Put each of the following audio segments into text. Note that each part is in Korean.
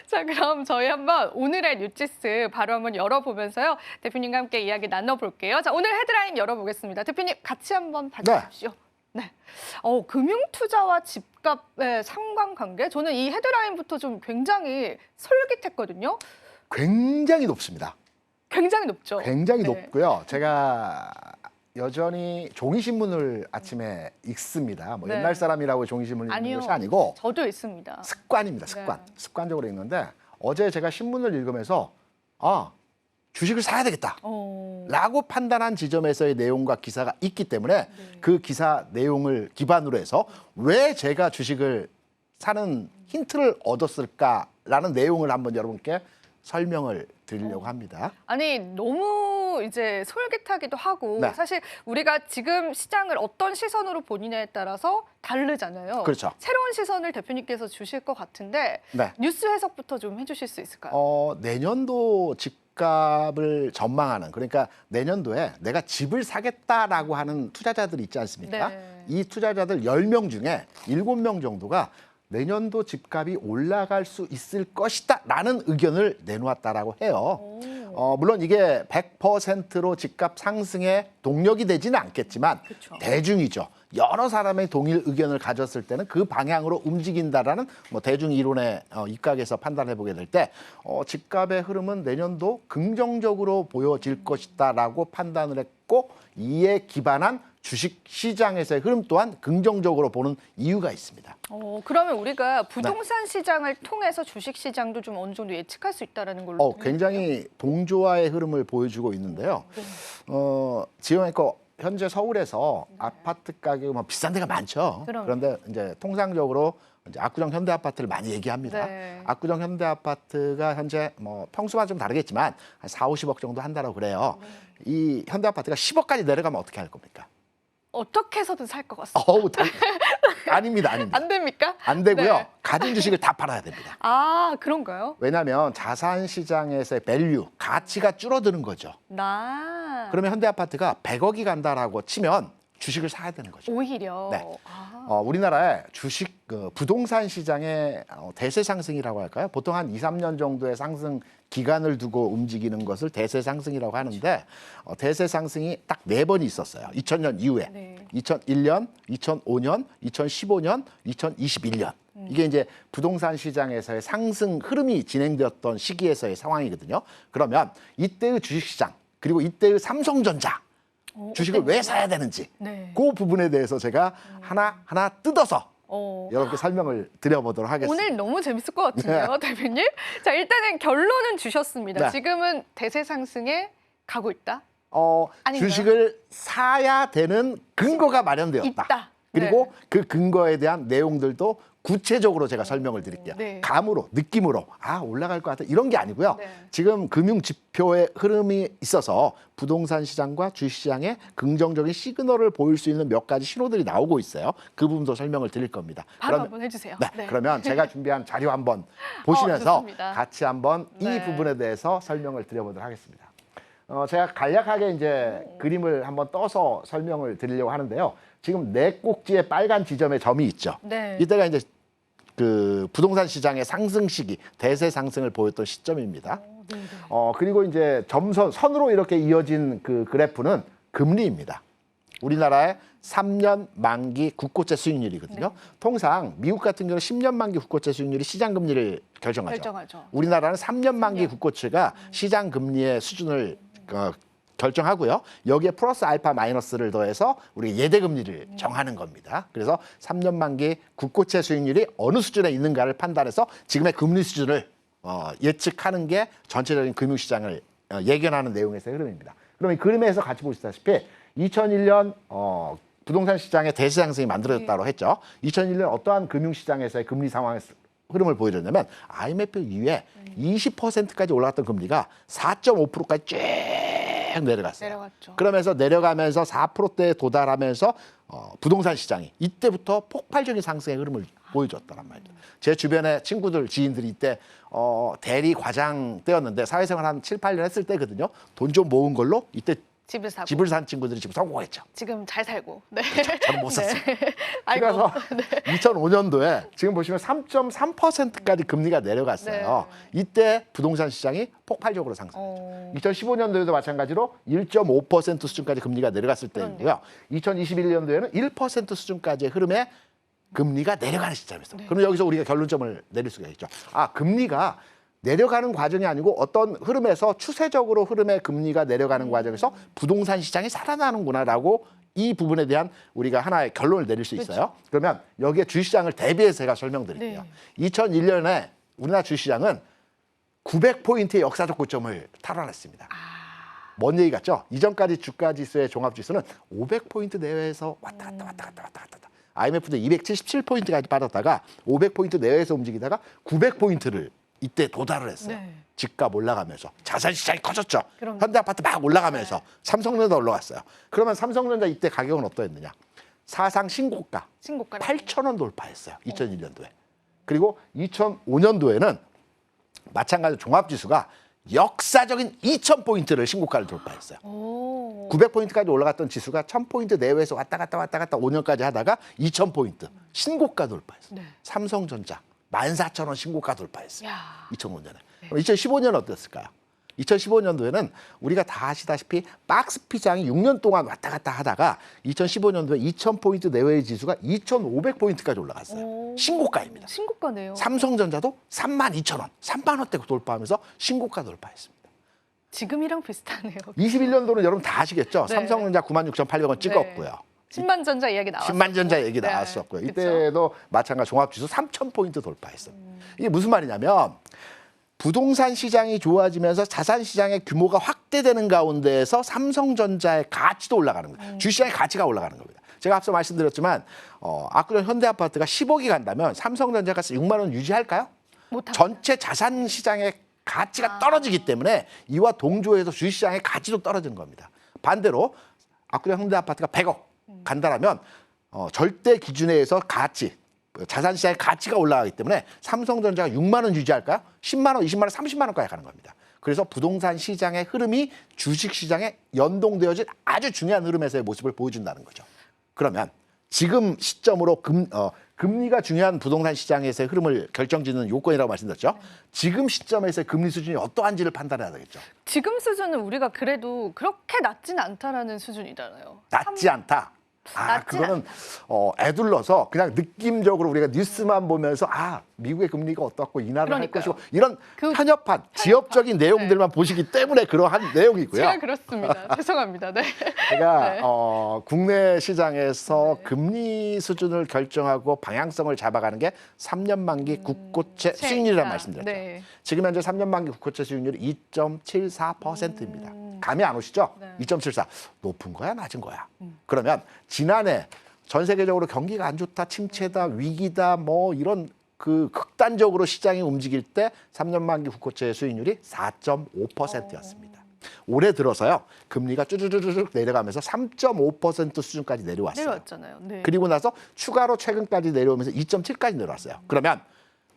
자, 그럼 저희 한번 오늘의 뉴지스 바로 한번 열어보면서요. 대표님과 함께 이야기 나눠볼게요. 자, 오늘 헤드라인 열어보겠습니다. 대표님 같이 한번 봐주십시오. 네. 금융투자와 집값의 상관관계? 저는 이 헤드라인부터 좀 굉장히 솔깃했거든요. 굉장히 높습니다. 굉장히 높죠. 굉장히 네. 높고요. 제가 여전히 종이신문을 아침에 읽습니다. 뭐 네. 옛날 사람이라고 종이신문을 읽는 아니요. 것이 아니고 저도 있습니다. 습관입니다. 습관. 네. 습관적으로 읽는데 어제 제가 신문을 읽으면서 주식을 사야 되겠다. 라고 판단한 지점에서의 내용과 기사가 있기 때문에 그 기사 내용을 기반으로 해서 왜 제가 주식을 사는 힌트를 얻었을까라는 내용을 한번 여러분께 설명을 드리려고 합니다. 아니, 너무 이제 솔깃하기도 하고 네. 사실 우리가 지금 시장을 어떤 시선으로 보느냐에 따라서 다르잖아요. 그렇죠. 새로운 시선을 대표님께서 주실 것 같은데 네. 뉴스 해석부터 좀 해주실 수 있을까요? 내년도 집값을 전망하는, 그러니까 내년도에 내가 집을 사겠다라고 하는 투자자들이 있지 않습니까? 네. 이 투자자들 10명 중에 7명 정도가 내년도 집값이 올라갈 수 있을 것이다 라는 의견을 내놓았다라고 해요. 물론 이게 100%로 집값 상승에 동력이 되지는 않겠지만 그쵸. 대중이죠. 여러 사람의 동일 의견을 가졌을 때는 그 방향으로 움직인다라는 대중 이론에 입각해서 판단해 보게 될 때 집값의 흐름은 내년도 긍정적으로 보여질 것이다라고 판단을 했고, 이에 기반한 주식 시장에서의 흐름 또한 긍정적으로 보는 이유가 있습니다. 그러면 우리가 부동산 시장을 통해서 주식 시장도 좀 어느 정도 예측할 수 있다는 걸로 굉장히 동조화의 흐름을 보여주고 있는데요. 지금 현재 서울에서 아파트 가격이 비싼 데가 많죠. 그런데 이제 통상적으로 이제 압구정 현대 아파트를 많이 얘기합니다. 네. 압구정 현대 아파트가 현재 평수와 좀 다르겠지만 한 4, 50억 정도 한다고 그래요. 이 현대 아파트가 10억까지 내려가면 어떻게 할 겁니까? 어떻게 해서든 살 것 같습니다. 아닙니다. 안 됩니까? 안 되고요. 네. 가진 주식을 다 팔아야 됩니다. 그런가요? 왜냐하면 자산 시장에서의 밸류, 가치가 줄어드는 거죠. 그러면 현대 아파트가 100억이 간다라고 치면 주식을 사야 되는 거죠. 오히려. 네. 우리나라의 주식 부동산 시장의 대세 상승이라고 할까요? 보통 한 2, 3년 정도의 상승 기간을 두고 움직이는 것을 대세 상승이라고 하는데 대세 상승이 딱 4번이 있었어요. 2000년 이후에. 네. 2001년, 2005년, 2015년, 2021년. 이게 이제 부동산 시장에서의 상승 흐름이 진행되었던 시기에서의 상황이거든요. 그러면 이때의 주식시장, 그리고 이때의 삼성전자, 주식을 왜 사야 되는지 그 부분에 대해서 제가 하나하나 뜯어서 여러분께 설명을 드려보도록 하겠습니다. 오늘 너무 재밌을 것 같은데요, 대표님? 자, 일단은 결론은 주셨습니다. 네. 지금은 대세 상승에 가고 있다? 아닌가요? 주식을 사야 되는 근거가 마련되었다. 있다. 그리고 그 근거에 대한 내용들도 구체적으로 제가 설명을 드릴게요. 네. 감으로, 느낌으로 올라갈 것 같아 이런 게 아니고요. 네. 지금 금융 지표의 흐름이 있어서 부동산 시장과 주식시장에 긍정적인 시그널을 보일 수 있는 몇 가지 신호들이 나오고 있어요. 그 부분도 설명을 드릴 겁니다. 바로 한번 해주세요. 네. 그러면 제가 준비한 자료 한번 보시면서 좋습니다. 같이 한번 이 부분에 대해서 설명을 드려보도록 하겠습니다. 제가 간략하게 이제 그림을 한번 떠서 설명을 드리려고 하는데요. 지금 네 꼭지의 빨간 지점의 점이 있죠. 네. 이때가 이제 그 부동산 시장의 상승 시기, 대세 상승을 보였던 시점입니다. 그리고 이제 선으로 이렇게 이어진 그 그래프는 금리입니다. 우리나라의 3년 만기 국고채 수익률이거든요. 통상 미국 같은 경우는 10년 만기 국고채 수익률이 시장 금리를 결정하죠. 우리나라는 3년 만기 국고채가 시장 금리의 수준을 결정하고요. 여기에 플러스 알파 마이너스를 더해서 우리 예대 금리를 정하는 겁니다. 그래서 3년 만기 국고채 수익률이 어느 수준에 있는가를 판단해서 지금의 금리 수준을 예측하는 게 전체적인 금융시장을 예견하는 내용에서의 흐름입니다. 그럼 이 그림에서 같이 보시다시피 2001년 부동산 시장의 대세 상승이 만들어졌다고 했죠. 2001년 어떠한 금융시장에서의 금리 상황의 흐름을 보여줬냐면 IMF 이후에 20%까지 올라갔던 금리가 4.5%까지 쭉 내려갔어요. 그러면서 내려가면서 4%대에 도달하면서 부동산 시장이 이때부터 폭발적인 상승의 흐름을 보여줬단 말이죠. 제 주변에 친구들, 지인들이 이때 대리 과장 때였는데 사회생활 한 7, 8년 했을 때거든요. 돈 좀 모은 걸로 이때 집을 산 친구들이 지금 성공했죠. 지금 잘 살고. 네. 저는 못 샀어요. 아이고. 그래서 2005년도에 지금 보시면 3.3%까지 금리가 내려갔어요. 이때 부동산 시장이 폭발적으로 상승. 2015년도에도 마찬가지로 1.5% 수준까지 금리가 내려갔을 때이고요. 2021년도에는 1% 수준까지의 흐름에 금리가 내려가는 시점이었어요. 그럼 여기서 우리가 결론점을 내릴 수가 있죠. 아, 금리가 내려가는 과정이 아니고 어떤 흐름에서 추세적으로 흐름의 금리가 내려가는 과정에서 부동산 시장이 살아나는구나라고 이 부분에 대한 우리가 하나의 결론을 내릴 수 있어요. 그러면 여기에 주식시장을 대비해서 제가 설명드릴게요. 2001년에 우리나라 주식시장은 900포인트의 역사적 고점을 탈환했습니다. 뭔 얘기 같죠? 이전까지 주가지수의 종합지수는 500포인트 내외에서 왔다 갔다. IMF도 277포인트까지 빠졌다가 500포인트 내외에서 움직이다가 900포인트를 이때 도달을 했어요. 집값 올라가면서 자산 시장이 커졌죠. 현대아파트 막 올라가면서 삼성전자 올라갔어요. 그러면 삼성전자 이때 가격은 어떠했느냐? 사상 신고가 8,000원 돌파했어요. 2001년도에. 그리고 2005년도에는 마찬가지로 종합지수가 역사적인 2,000포인트를 신고가를 돌파했어요. 900포인트까지 올라갔던 지수가 1,000포인트 내외에서 왔다 갔다 5년까지 하다가 2,000포인트 신고가 돌파했어요. 삼성전자 14,000원 신고가 돌파했어요. 2005년에. 2015년은 어땠을까요? 2015년도에는 우리가 다 아시다시피 박스 피장이 6년 동안 왔다 갔다 하다가 2015년도에 2,000포인트 내외의 지수가 2,500포인트까지 올라갔어요. 신고가입니다. 신고가네요. 삼성전자도 32,000원, 3만 원대 돌파하면서 신고가 돌파했습니다. 지금이랑 비슷하네요. 21년도는 여러분 다 아시겠죠? 삼성전자 96,800원 찍었고요. 10만전자 이야기 나왔었고. 10만전자 얘기 나왔었고요. 이때도 마찬가지 종합지수 3,000포인트 돌파했어요. 이게 무슨 말이냐면 부동산 시장이 좋아지면서 자산 시장의 규모가 확대되는 가운데에서 삼성전자의 가치도 올라가는 거예요. 주시장의 가치가 올라가는 겁니다. 제가 앞서 말씀드렸지만 압구정 현대아파트가 10억이 간다면 삼성전자가 6만 원 유지할까요? 못합니다. 전체 자산 시장의 가치가 떨어지기 때문에 이와 동조해서 주시장의 가치도 떨어지는 겁니다. 반대로 압구정 현대아파트가 100억 간다라면 절대 기준에서 가치 자산 시장의 가치가 올라가기 때문에 삼성전자가 6만 원 유지할까요? 10만 원, 20만 원, 30만 원까지 가는 겁니다. 그래서 부동산 시장의 흐름이 주식 시장에 연동되어진 아주 중요한 흐름에서의 모습을 보여준다는 거죠. 그러면 지금 시점으로 금리가 중요한 부동산 시장에서의 흐름을 결정짓는 요건이라고 말씀드렸죠. 지금 시점에서의 금리 수준이 어떠한지를 판단해야 되겠죠. 지금 수준은 우리가 그래도 그렇게 낮진 않다라는 수준이잖아요. 낮지 않다. 그거는 애둘러서 그냥 느낌적으로 우리가 뉴스만 보면서 미국의 금리가 어떻고 인하를 할 것이고 이런 편협한 지역적인 내용들만 보시기 때문에 그러한 내용이고요. 제가 그렇습니다. 죄송합니다. 네. 제가 국내 시장에서 금리 수준을 결정하고 방향성을 잡아가는 게 3년 만기 국고채 수익률이라는 말씀드렸죠. 지금 현재 3년 만기 국고채 수익률이 2.74%입니다. 감이 안 오시죠? 2.74. 높은 거야, 낮은 거야? 그러면 지난해 전 세계적으로 경기가 안 좋다, 침체다, 위기다, 뭐 이런 극단적으로 시장이 움직일 때 3년 만기 국고채 수익률이 4.5%였습니다. 올해 들어서요, 금리가 쭈쭈쭈쭈 내려가면서 3.5% 수준까지 내려왔어요. 내려왔잖아요. 그리고 나서 추가로 최근까지 내려오면서 2.7까지 내려왔어요. 그러면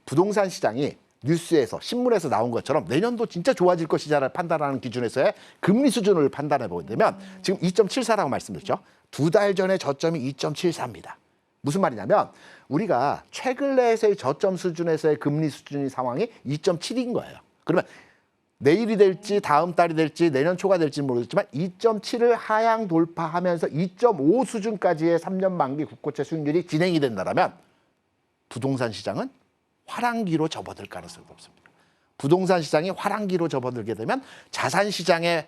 부동산 시장이 뉴스에서 신문에서 나온 것처럼 내년도 진짜 좋아질 것이냐를 판단하는 기준에서의 금리 수준을 판단해 보게 되면 지금 2.74라고 말씀드렸죠. 2달 전에 저점이 2.74입니다. 무슨 말이냐면 우리가 최근 내에서의 저점 수준에서의 금리 수준의 상황이 2.7인 거예요. 그러면 내일이 될지 다음 달이 될지 내년 초가 될지 모르겠지만 2.7을 하향 돌파하면서 2.5 수준까지의 3년 만기 국고채 수익률이 진행이 된다면 부동산 시장은 화랑기로 접어들 가능성이 높습니다. 부동산 시장이 화랑기로 접어들게 되면 자산 시장의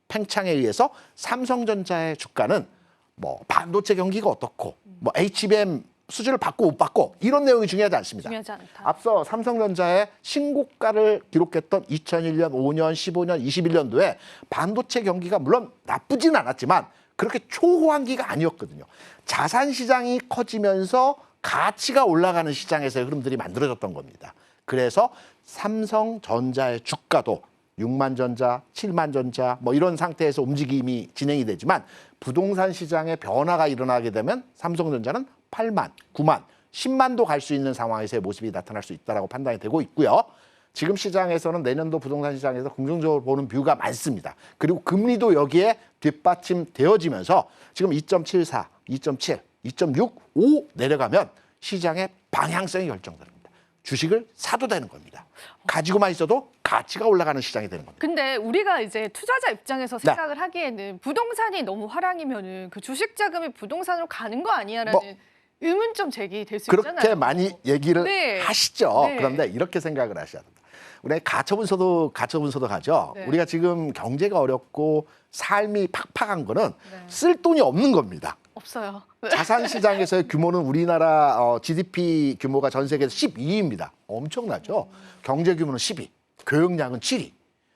팽창에 의해서 삼성전자의 주가는 뭐 반도체 경기가 어떻고 뭐 HBM 수주를 받고 못 받고 이런 내용이 중요하지 않습니다. 중요하지 않다. 앞서 삼성전자의 신고가를 기록했던 2001년, 5년, 15년, 21년도에 반도체 경기가 물론 나쁘진 않았지만 그렇게 초호황기가 아니었거든요. 자산 시장이 커지면서 가치가 올라가는 시장에서의 흐름들이 만들어졌던 겁니다. 그래서 삼성전자의 주가도 6만전자, 7만전자 뭐 이런 상태에서 움직임이 진행이 되지만 부동산 시장의 변화가 일어나게 되면 삼성전자는 8만, 9만, 10만도 갈 수 있는 상황에서의 모습이 나타날 수 있다고 판단이 되고 있고요. 지금 시장에서는 내년도 부동산 시장에서 긍정적으로 보는 뷰가 많습니다. 그리고 금리도 여기에 뒷받침되어지면서 지금 2.74, 2.7, 2.6, 5 내려가면 시장의 방향성이 결정됩니다. 주식을 사도 되는 겁니다. 가지고만 있어도 가치가 올라가는 시장이 되는 겁니다. 근데 우리가 이제 투자자 입장에서 네. 생각을 하기에는 부동산이 너무 화랑이면은 그 주식 자금이 부동산으로 가는 거 아니야라는 의문점 제기될 수 있잖아요. 그렇게 많이 얘기를 네. 하시죠. 네. 그런데 이렇게 생각을 하셔야 됩니다. 우리 가처분서도 가죠. 네. 우리가 지금 경제가 어렵고 삶이 팍팍한 거는 네. 쓸 돈이 없는 겁니다. 없어요. 네. 자산 시장에서의 규모는 우리나라 GDP 규모가 전 세계에서 12위입니다. 엄청나죠. 경제 규모는 10위, 교역량은 7위.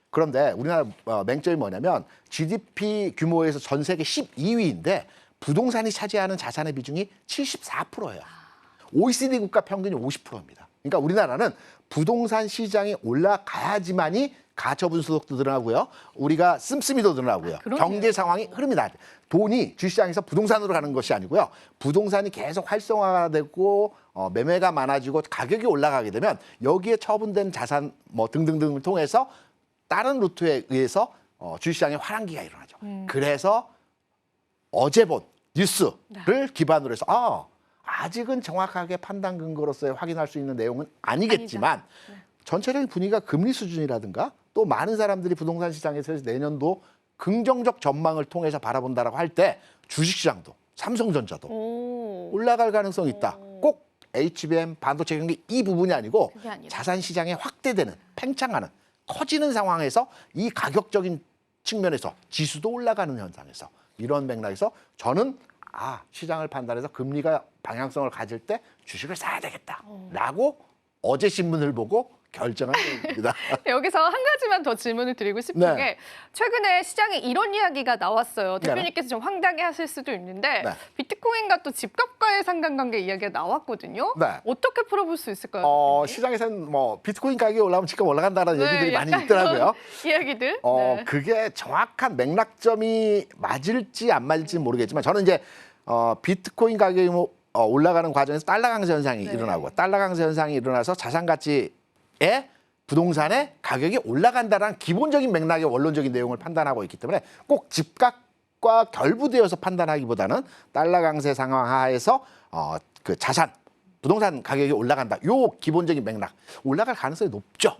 그런데 우리나라 맹점이 뭐냐면 GDP 규모에서 전 세계 12위인데 부동산이 차지하는 자산의 비중이 74%예요. OECD 국가 평균이 50%입니다. 그러니까 우리나라는 부동산 시장이 올라가야지만이 가처분 소득도 늘어나고요. 우리가 씀씀이도 늘어나고요. 그러네요. 경제 상황이 흐름이 나. 돈이 주시장에서 부동산으로 가는 것이 아니고요. 부동산이 계속 활성화되고 매매가 많아지고 가격이 올라가게 되면 여기에 처분된 자산 뭐 등등등을 통해서 다른 루트에 의해서 주시장의 화랑기가 일어나죠. 그래서 어제 본 뉴스를 기반으로 해서 아직은 정확하게 판단 근거로서의 확인할 수 있는 내용은 아니겠지만 전체적인 분위기가 금리 수준이라든가 또 많은 사람들이 부동산 시장에서 내년도 긍정적 전망을 통해서 바라본다라고 할 때 주식시장도 삼성전자도 올라갈 가능성이 있다. 꼭 HBM 반도체 경기 이 부분이 아니고 그게 아니라. 자산 시장이 확대되는 팽창하는 커지는 상황에서 이 가격적인 측면에서 지수도 올라가는 현상에서 이런 맥락에서 저는 시장을 판단해서 금리가 방향성을 가질 때 주식을 사야 되겠다라고 어제 신문을 보고 결정한 겁니다. 여기서 한 가지만 더 질문을 드리고 싶은 네. 게 최근에 시장에 이런 이야기가 나왔어요. 네. 대표님께서 좀 황당해 하실 수도 있는데 네. 비트코인과 또 집값과의 상관관계 이야기가 나왔거든요. 네. 어떻게 풀어볼 수 있을까요? 대표님? 시장에서는 뭐 비트코인 가격이 올라가면 집값 올라간다는 네, 얘기들이 많이 약간 있더라고요. 이런 이야기들. 네. 그게 정확한 맥락점이 맞을지 안 맞을지는 모르겠지만 저는 이제 비트코인 가격이 올라가는 과정에서 달러 강세 현상이 네. 일어나고 달러 강세 현상이 일어나서 자산 가치의 부동산의 가격이 올라간다는 기본적인 맥락의 원론적인 내용을 판단하고 있기 때문에 꼭 집값과 결부되어서 판단하기보다는 달러 강세 상황 하에서 그 자산 부동산 가격이 올라간다. 요 기본적인 맥락 올라갈 가능성이 높죠.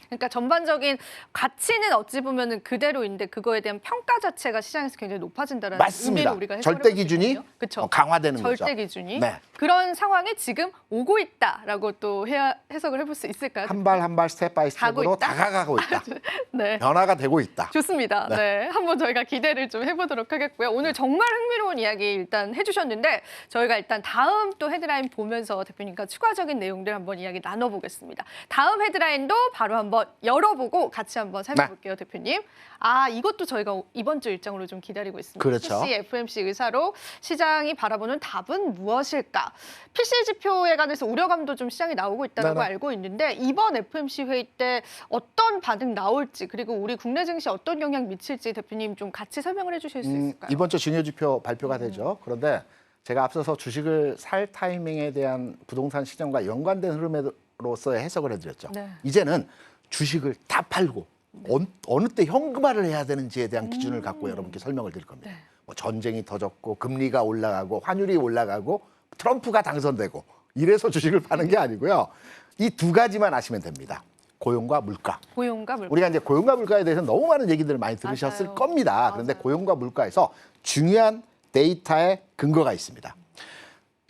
그러니까 전반적인 가치는 어찌 보면은 그대로인데 그거에 대한 평가 자체가 시장에서 굉장히 높아진다는 맞습니다. 의미로 우리가 해석을 절대 해볼 수 기준이 있거든요. 그쵸? 강화되는 거죠. 절대 기준이 네. 그런 상황에 지금 오고 있다라고 또 해석을 해볼 수 있을까요? 한 발 한 발 스텝 바이 가고 스텝으로 있다? 다가가고 있다. 네. 변화가 되고 있다. 좋습니다. 네. 한번 저희가 기대를 좀 해보도록 하겠고요. 오늘 정말 흥미로운 이야기 일단 해주셨는데 저희가 일단 다음 또 헤드라인 보면서 대표님과 추가적인 내용들 한번 이야기 나눠보겠습니다. 다음 헤드라인도 바로 한번 열어보고 같이 한번 살펴볼게요, 대표님. 이것도 저희가 이번 주 일정으로 좀 기다리고 있습니다. 그렇죠. PC, FMC 의사로 시장이 바라보는 답은 무엇일까? PC 지표에 관해서 우려감도 좀 시장에 나오고 있다고 네네. 알고 있는데 이번 FMC 회의 때 어떤 반응 나올지 그리고 우리 국내 증시에 어떤 영향 미칠지 대표님 좀 같이 설명을 해주실 수 있을까요? 이번 주 중요 지표 발표가 되죠. 그런데 제가 앞서서 주식을 살 타이밍에 대한 부동산 시장과 연관된 흐름으로서의 해석을 해드렸죠. 네. 이제는 주식을 다 팔고 어느 때 현금화를 해야 되는지에 대한 기준을 갖고 여러분께 설명을 드릴 겁니다. 네. 뭐 전쟁이 터졌고 금리가 올라가고 환율이 올라가고 트럼프가 당선되고 이래서 주식을 파는 게 아니고요. 이 두 가지만 아시면 됩니다. 고용과 물가. 고용과 물가. 우리가 이제 고용과 물가에 대해서 너무 많은 얘기들을 많이 들으셨을 맞아요. 겁니다. 그런데 맞아요. 고용과 물가에서 중요한 데이터의 근거가 있습니다.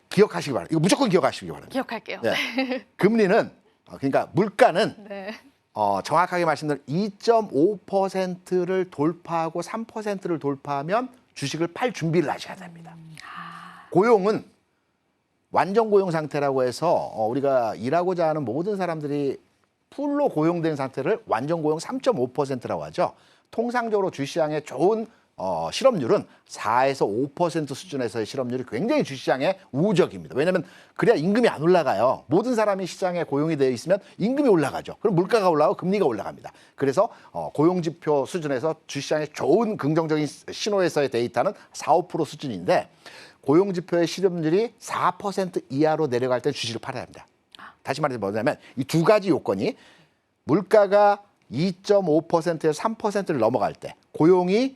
기억하시기 바랍니다. 이거 무조건 기억하시기 바랍니다. 기억할게요. 네. 금리는 그러니까 물가는 네. 정확하게 말씀드리면 2.5%를 돌파하고 3%를 돌파하면 주식을 팔 준비를 하셔야 됩니다. 고용은 완전 고용 상태라고 해서 우리가 일하고자 하는 모든 사람들이 풀로 고용된 상태를 완전 고용 3.5%라고 하죠. 통상적으로 주시장의 좋은 실업률은 4에서 5% 수준에서의 실업률이 굉장히 주시장에 우호적입니다. 왜냐하면 그래야 임금이 안 올라가요. 모든 사람이 시장에 고용이 되어 있으면 임금이 올라가죠. 그럼 물가가 올라가고 금리가 올라갑니다. 그래서 고용지표 수준에서 주시장의 좋은 긍정적인 신호에서의 데이터는 4, 5% 수준인데 고용지표의 실업률이 4% 이하로 내려갈 때 주식을 팔아야 합니다. 다시 말해서 뭐냐면 이 두 가지 요건이 물가가 2.5%에서 3%를 넘어갈 때, 고용이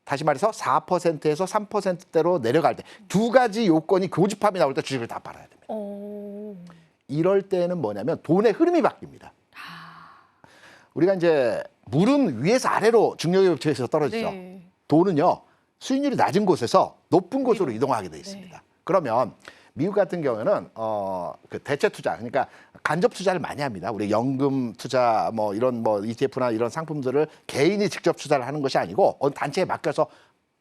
다시 말해서 4%에서 3%대로 내려갈 때, 두 가지 요건이 교집합이 나올 때 주식을 다 팔아야 됩니다. 이럴 때는 뭐냐면 돈의 흐름이 바뀝니다. 우리가 이제 물은 위에서 아래로 중력의 법칙에서 떨어지죠. 네. 돈은요, 수익률이 낮은 곳에서 높은 곳으로 이동하게 돼 있습니다. 네. 그러면 미국 같은 경우에는 그 대체 투자, 그러니까 간접 투자를 많이 합니다. 우리 연금 투자 뭐 이런 뭐 ETF나 이런 상품들을 개인이 직접 투자를 하는 것이 아니고 어느 단체에 맡겨서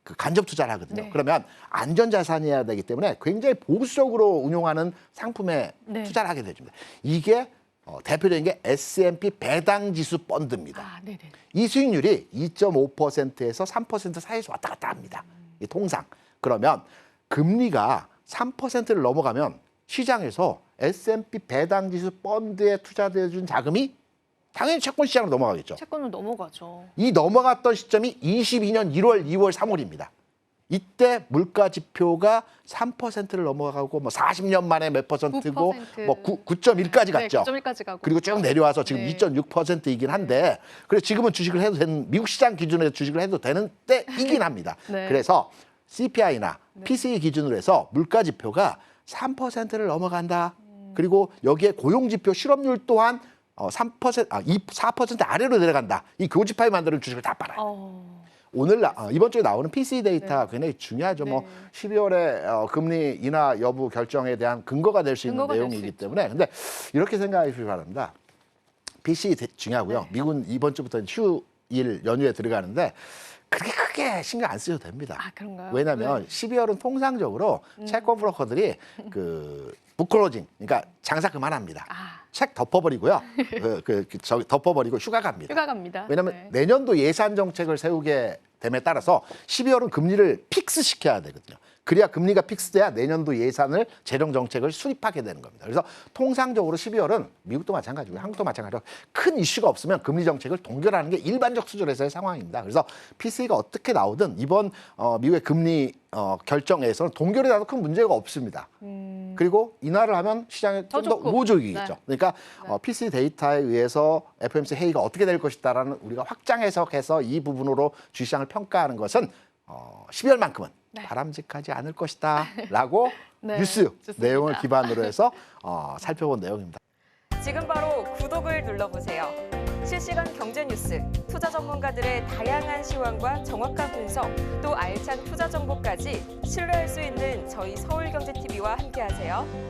그 간접 투자를 하거든요. 네. 그러면 안전자산이어야 되기 때문에 굉장히 보수적으로 운용하는 상품에 네. 투자를 하게 되줍니다. 이게 대표적인 게 S&P 배당지수 펀드입니다. 아, 네네. 이 수익률이 2.5%에서 3% 사이에서 왔다 갔다 합니다. 이 통상. 그러면 금리가 3%를 넘어가면 시장에서 S&P 배당지수 펀드에 투자되어 준 자금이 당연히 채권 시장으로 넘어가겠죠. 채권은 넘어가죠. 이 넘어갔던 시점이 22년 1월, 2월, 3월입니다. 이때 물가 지표가 3%를 넘어가고 뭐 40년 만에 몇 퍼센트고 9%. 뭐 9.1까지 갔죠. 네, 9.1까지 가고. 그리고 쭉 내려와서 지금 네. 2.6%이긴 한데, 그래서 지금은 주식을 해도 되는, 미국 시장 기준으로 주식을 해도 되는 때이긴 합니다. 네. 그래서 CPI나 PCE 기준으로 해서 물가 지표가 3%를 넘어간다. 그리고 여기에 고용 지표 실업률 또한 4% 아래로 내려간다. 이 교집합이 만드는 주식을 다 팔아요. 오늘 이번 주에 나오는 PCE 데이터가 굉장히 중요하죠. 뭐 12월에 금리 인하 여부 결정에 대한 근거가 될 수 있는 근거가 될 내용이기 수 때문에, 근데 이렇게 생각해 주시기 바랍니다. PCE 중요하고요. 미국은 이번 주부터 휴일 연휴에 들어가는데 그렇게 크게 신경 안 쓰셔도 됩니다. 아, 그런가요? 왜냐하면 12월은 통상적으로 채권 브로커들이 그 북클로징, 그러니까 장사 그만합니다. 책 덮어버리고요. 저기 덮어버리고 휴가 갑니다. 휴가 갑니다. 왜냐하면 네. 내년도 예산 정책을 세우게 됨에 따라서 12월은 금리를 픽스 시켜야 되거든요. 그래야 금리가 픽스돼야 내년도 예산을 재정 정책을 수립하게 되는 겁니다. 그래서 통상적으로 12월은 미국도 마찬가지고 한국도 마찬가지로 큰 이슈가 없으면 금리 정책을 동결하는 게 일반적 수준에서의 상황입니다. 그래서 PCE가 어떻게 나오든 이번 미국의 금리 결정에서는 동결이 나도 큰 문제가 없습니다. 그리고 인하를 하면 시장에 좀 더 좋고. 우호적이겠죠. 네. 그러니까 PCE 데이터에 의해서 FOMC 회의가 어떻게 될 것이다라는 우리가 확장 해석해서 이 부분으로 주시장을 평가하는 것은 12월만큼은 바람직하지 않을 것이다라고 네, 뉴스 좋습니다. 내용을 기반으로 해서 살펴본 내용입니다. 지금 바로 구독을 눌러보세요. 실시간 경제 뉴스, 투자 전문가들의 다양한 시황과 정확한 분석, 또 알찬 투자 정보까지 신뢰할 수 있는 저희 서울경제TV와 함께하세요.